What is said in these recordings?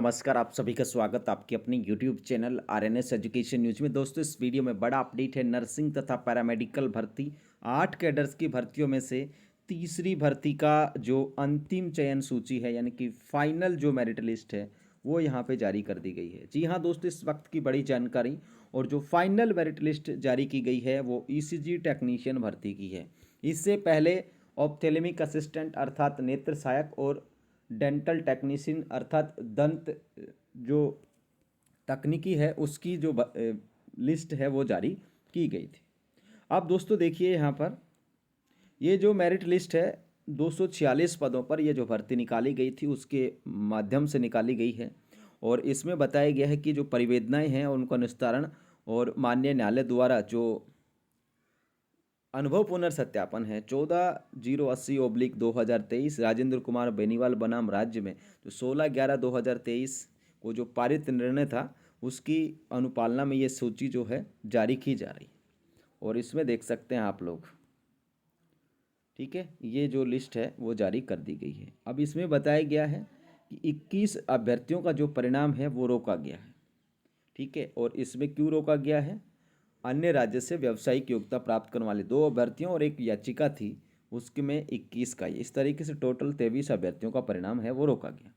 नमस्कार, आप सभी का स्वागत आपके अपने YouTube channel RNS education news में। दोस्तों, इस वीडियो में बड़ा अपडेट है। नर्सिंग तथा पैरामेडिकल भर्ती 8 कैडर्स की भर्तियों में से तीसरी भर्ती का जो अंतिम चयन सूची है, यानी कि फाइनल जो मेरिट लिस्ट है, वो यहाँ पे जारी कर दी गई है। जी हाँ दोस्तों, इस वक्त की बड़ी जानकारी। और जो फाइनल मेरिट लिस्ट जारी की गई है वो ईसीजी टेक्नीशियन भर्ती की है। इससे पहले ऑप्थेल्मिक असिस्टेंट अर्थात नेत्र सहायक और डेंटल टेक्नीशियन अर्थात दंत जो तकनीकी है उसकी जो लिस्ट है वो जारी की गई थी। अब दोस्तों देखिए, यहाँ पर ये जो मेरिट लिस्ट है 246 पदों पर ये जो भर्ती निकाली गई थी उसके माध्यम से निकाली गई है। और इसमें बताया गया है कि जो परिवेदनाएं हैं उनका निस्तारण और माननीय न्यायालय द्वारा जो अनुभव पुनर्सत्यापन है 14/080/2023 राजेंद्र कुमार बेनीवाल बनाम राज्य में जो 16/11/2023 को जो पारित निर्णय था उसकी अनुपालना में ये सूची जो है जारी की जा रही है। और इसमें देख सकते हैं आप लोग, ठीक है, ये जो लिस्ट है वो जारी कर दी गई है। अब इसमें बताया गया है कि 21 अभ्यर्थियों का जो परिणाम है वो रोका गया है, ठीक है। और इसमें क्यों रोका गया है? अन्य राज्य से व्यावसायिक योग्यता प्राप्त करने वाले 2 अभ्यर्थियों और एक याचिका थी, उसके में 21 का, इस तरीके से टोटल 23 अभ्यर्थियों का परिणाम है वो रोका गया।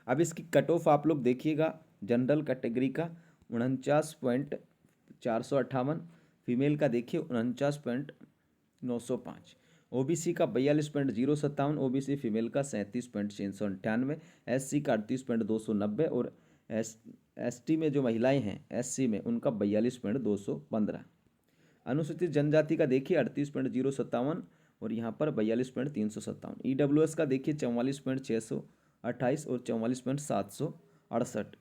अब इसकी कट ऑफ आप लोग देखिएगा। जनरल कैटेगरी का 49.458, फीमेल का देखिए 49.905, ओबीसी का 42.057, ओबीसी फीमेल का 37.698, एससी का 38.290 और एसटी में जो महिलाएं हैं एससी में उनका 42.215। अनुसूचित जनजाति का देखिए 38.057 और यहाँ पर 42.357। ईडब्ल्यूएस का देखिए 44.628 और 44.768।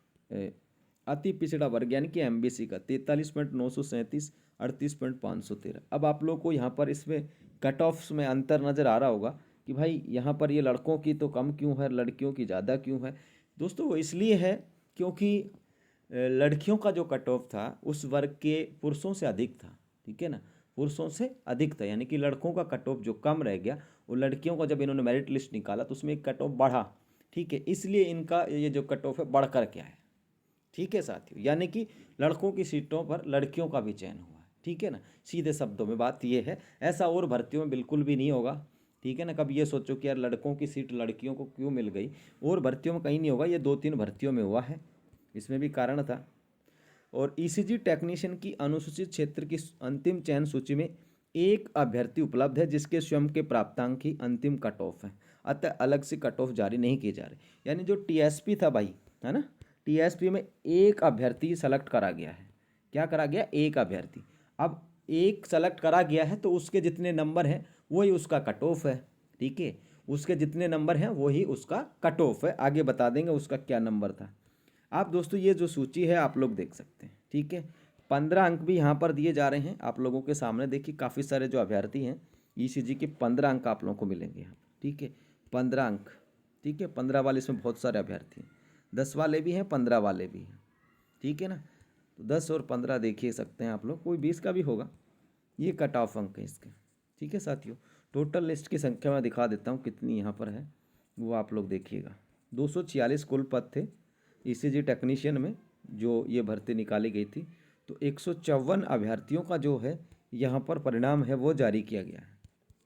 अति पिछड़ा वर्ग यानी कि एमबीसी का 43.937, 38.513। अब आप लोग को यहाँ पर इसमें कट ऑफ्स में अंतर नज़र आ रहा होगा कि भाई यहाँ पर ये लड़कों की तो कम क्यों है, लड़कियों की ज़्यादा क्यों है। दोस्तों वो इसलिए है क्योंकि लड़कियों का जो कट ऑफ था उस वर्ग के पुरुषों से अधिक था, ठीक है ना, पुरुषों से अधिक था, यानी कि लड़कों का कट ऑफ जो कम रह गया वो लड़कियों का जब इन्होंने मेरिट लिस्ट निकाला तो उसमें एक कट ऑफ बढ़ा, ठीक है, इसलिए इनका ये जो कट ऑफ है बढ़ कर के आया, ठीक है साथियों, यानी कि लड़कों की सीटों पर लड़कियों का भी चयन हुआ है, ठीक है ना। सीधे शब्दों में बात ये है, ऐसा और भर्तियों में बिल्कुल भी नहीं होगा, ठीक है ना। कभी ये सोचो कि यार लड़कों की सीट लड़कियों को क्यों मिल गई, और भर्तियों में कहीं नहीं होगा, ये 2-3 भर्तियों में हुआ है, इसमें भी कारण था। और ईसीजी टेक्नीशियन की अनुसूचित क्षेत्र की अंतिम चयन सूची में एक अभ्यर्थी उपलब्ध है जिसके स्वयं के प्राप्तांक की अंतिम कट ऑफ है, अतः अलग से कट ऑफ जारी नहीं की जा रही। यानी जो टीएसपी था भाई, है ना, टीएसपी में एक अभ्यर्थी सेलेक्ट करा गया है। क्या करा गया? एक अभ्यर्थी। अब एक सेलेक्ट करा गया है तो उसके जितने नंबर हैं वही उसका कट ऑफ है, ठीक है, उसके जितने नंबर हैं वही उसका कट ऑफ है। आगे बता देंगे उसका क्या नंबर था। आप दोस्तों ये जो सूची है आप लोग देख सकते हैं, ठीक है। 15 अंक भी यहाँ पर दिए जा रहे हैं आप लोगों के सामने। देखिए काफ़ी सारे जो अभ्यर्थी हैं ईसीजी के 15 अंक आप लोगों को मिलेंगे यहाँ, ठीक है, 15 अंक, ठीक है। 15 वाले इसमें बहुत सारे अभ्यर्थी हैं, 10 वाले भी हैं, 15 वाले भी हैं, ठीक है ना। तो 10 और 15 देखिए सकते हैं आप लोग, कोई 20 का भी होगा। ये कट ऑफ अंक है इसके, ठीक है साथियों। टोटल लिस्ट की संख्या मैं दिखा देता हूँ कितनी यहाँ पर है, वो आप लोग देखिएगा। 246 कुल पद थे ईसीजी टेक्नीशियन में जो ये भर्ती निकाली गई थी। तो 154 अभ्यर्थियों का जो है यहाँ पर परिणाम है वो जारी किया गया है,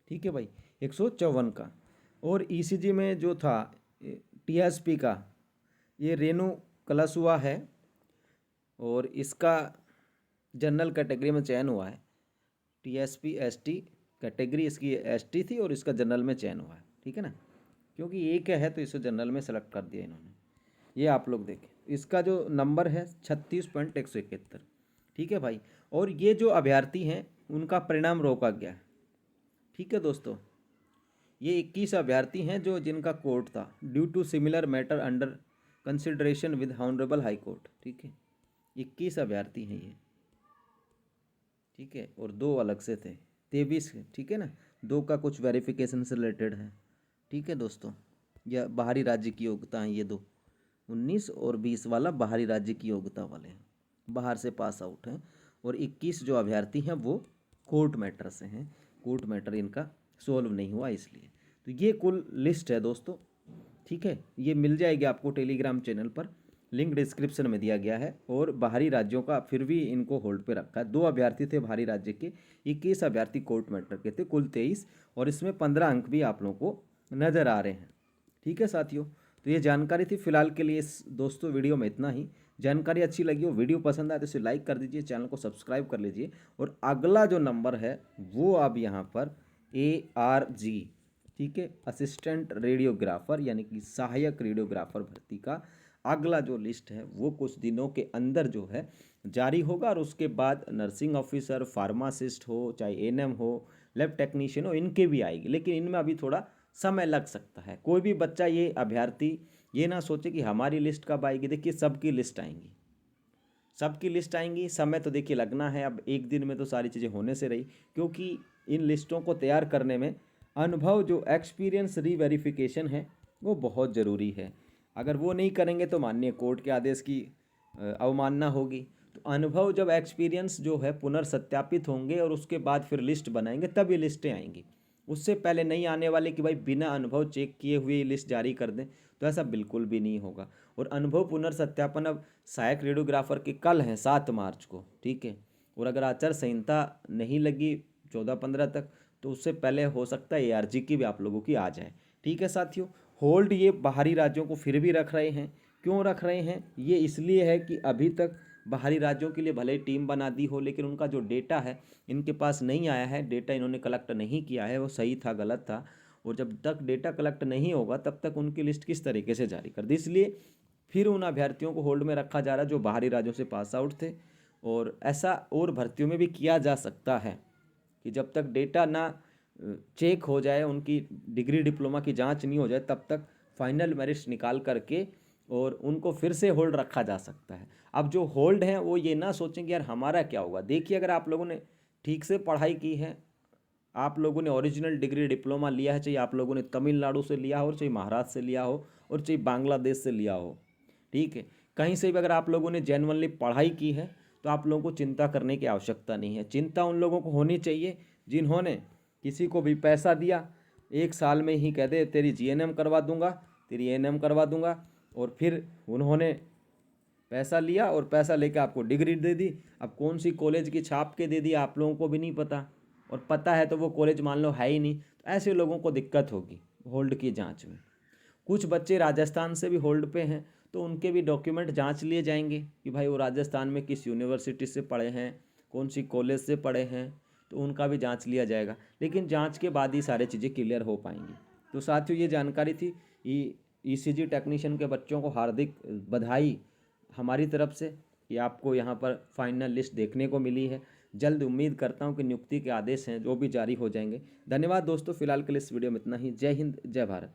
ठीक है भाई, 154 का। और ईसीजी में जो था टीएसपी का ये रेणु कलसुआ है और इसका जनरल कैटेगरी में चयन हुआ है। टीएसपी एसटी कैटेगरी इसकी एसटी थी और इसका जनरल में चयन हुआ है, ठीक है ना, क्योंकि एक है तो इसे जनरल में सेलेक्ट कर दिया इन्होंने। ये आप लोग देखें, इसका जो नंबर है 36.171, ठीक है भाई। और ये जो अभ्यर्थी हैं उनका परिणाम रोका गया है, ठीक है दोस्तों। ये 21 अभ्यर्थी हैं जो जिनका कोर्ट था due to similar matter under consideration with honourable high court, ठीक है। 21 अभ्यर्थी हैं ये, ठीक है, और 2 अलग से थे, 23, ठीक है ना, 2 का कुछ वेरिफिकेशन से रिलेटेड है, ठीक है दोस्तों। यह बाहरी राज्य की योग्यता है, ये 2, 19 और 20 वाला बाहरी राज्य की योग्यता वाले हैं, बाहर से पास आउट हैं। और 21 जो अभ्यर्थी हैं वो कोर्ट मैटर से हैं, कोर्ट मैटर इनका सोल्व नहीं हुआ इसलिए। तो ये कुल लिस्ट है दोस्तों, ठीक है, ये मिल जाएगी आपको टेलीग्राम चैनल पर। लिंक डिस्क्रिप्शन में दिया गया है। और बाहरी राज्यों का फिर भी इनको होल्ड पे रखा है। 2 अभ्यर्थी थे बाहरी राज्य के, 21 अभ्यर्थी कोर्ट मैटर के थे, कुल 23, और इसमें 15 अंक भी आप लोगों को नज़र आ रहे हैं। ठीक है साथियों, तो ये जानकारी थी फिलहाल के लिए। इस दोस्तों वीडियो में इतना ही। जानकारी अच्छी लगी हो, वीडियो पसंद आए तो इसे लाइक कर दीजिए, चैनल को सब्सक्राइब कर लीजिए। और अगला जो नंबर है वो अब यहाँ पर ARG, ठीक है, असिस्टेंट रेडियोग्राफर यानी कि सहायक रेडियोग्राफर भर्ती का अगला जो लिस्ट है वो कुछ दिनों के अंदर जो है जारी होगा। और उसके बाद नर्सिंग ऑफिसर, फार्मासिस्ट हो, चाहे ANM हो, लैब टेक्नीशियन हो, इनके भी आएगी। लेकिन इनमें अभी थोड़ा समय लग सकता है। कोई भी बच्चा, ये अभ्यर्थी ये ना सोचे कि हमारी लिस्ट कब आएगी। देखिए सबकी लिस्ट आएंगी, सबकी लिस्ट आएंगी। समय तो देखिए लगना है, अब एक दिन में तो सारी चीज़ें होने से रही, क्योंकि इन लिस्टों को तैयार करने में अनुभव, जो एक्सपीरियंस रीवेरिफिकेशन है वो बहुत ज़रूरी है। अगर वो नहीं करेंगे तो माननीय कोर्ट के आदेश की अवमानना होगी। तो अनुभव, जब एक्सपीरियंस जो है पुनर्सत्यापित होंगे और उसके बाद फिर लिस्ट बनाएंगे तब ये लिस्टें आएंगी। उससे पहले नहीं आने वाले कि भाई बिना अनुभव चेक किए हुए ये लिस्ट जारी कर दें, तो ऐसा बिल्कुल भी नहीं होगा। और अनुभव पुनर्सत्यापन अब सहायक रेडियोग्राफर के कल हैं 7 मार्च को, ठीक है। और अगर आचार संहिता नहीं लगी 14-15 तक, तो उससे पहले हो सकता है ARG की भी आप लोगों की आ जाए। ठीक है साथियों, होल्ड ये बाहरी राज्यों को फिर भी रख रहे हैं। क्यों रख रहे हैं? ये इसलिए है कि अभी तक बाहरी राज्यों के लिए भले ही टीम बना दी हो, लेकिन उनका जो डेटा है इनके पास नहीं आया है। डेटा इन्होंने कलेक्ट नहीं किया है, वो सही था गलत था। और जब तक डेटा कलेक्ट नहीं होगा तब तक उनकी लिस्ट किस तरीके से जारी कर दी। इसलिए फिर उन अभ्यर्थियों को होल्ड में रखा जा रहा है जो बाहरी राज्यों से पास आउट थे। और ऐसा और भर्तियों में भी किया जा सकता है कि जब तक डेटा ना चेक हो जाए, उनकी डिग्री डिप्लोमा की जांच नहीं हो जाए, तब तक फाइनल मेरिट्स निकाल करके और उनको फिर से होल्ड रखा जा सकता है। अब जो होल्ड हैं वो ये ना सोचें कि यार हमारा क्या होगा। देखिए अगर आप लोगों ने ठीक से पढ़ाई की है, आप लोगों ने ओरिजिनल डिग्री डिप्लोमा लिया है, चाहे आप लोगों ने तमिलनाडु से लिया हो, चाहे महाराष्ट्र से लिया हो, और चाहे बांग्लादेश से लिया हो, ठीक है, कहीं से भी अगर आप लोगों ने जेन्युइनली पढ़ाई की है तो आप लोगों को चिंता करने की आवश्यकता नहीं है। चिंता उन लोगों को होनी चाहिए जिन्होंने किसी को भी पैसा दिया, 1 साल में ही कह दे तेरी GNM करवा दूंगा, तेरी ANM करवा दूंगा, और फिर उन्होंने पैसा लिया और पैसा लेकर आपको डिग्री दे दी। अब कौन सी कॉलेज की छाप के दे दी आप लोगों को भी नहीं पता, और पता है तो वो कॉलेज मान लो है ही नहीं। तो ऐसे लोगों को दिक्कत होगी होल्ड की जांच में। कुछ बच्चे राजस्थान से भी होल्ड पे हैं, तो उनके भी डॉक्यूमेंट जांच लिए जाएंगे कि भाई वो राजस्थान में किस यूनिवर्सिटी से पढ़े हैं, कौन सी कॉलेज से पढ़े हैं, तो उनका भी जांच लिया जाएगा। लेकिन जांच के बाद ही सारी चीज़ें क्लियर हो पाएंगी। तो साथियों ये जानकारी थी। ECG टेक्नीशियन के बच्चों को हार्दिक बधाई हमारी तरफ से कि आपको यहाँ पर फाइनल लिस्ट देखने को मिली है। जल्द उम्मीद करता हूँ कि नियुक्ति के आदेश हैं जो भी जारी हो जाएंगे। धन्यवाद दोस्तों, फिलहाल के लिए इस वीडियो में इतना ही। जय हिंद, जय भारत।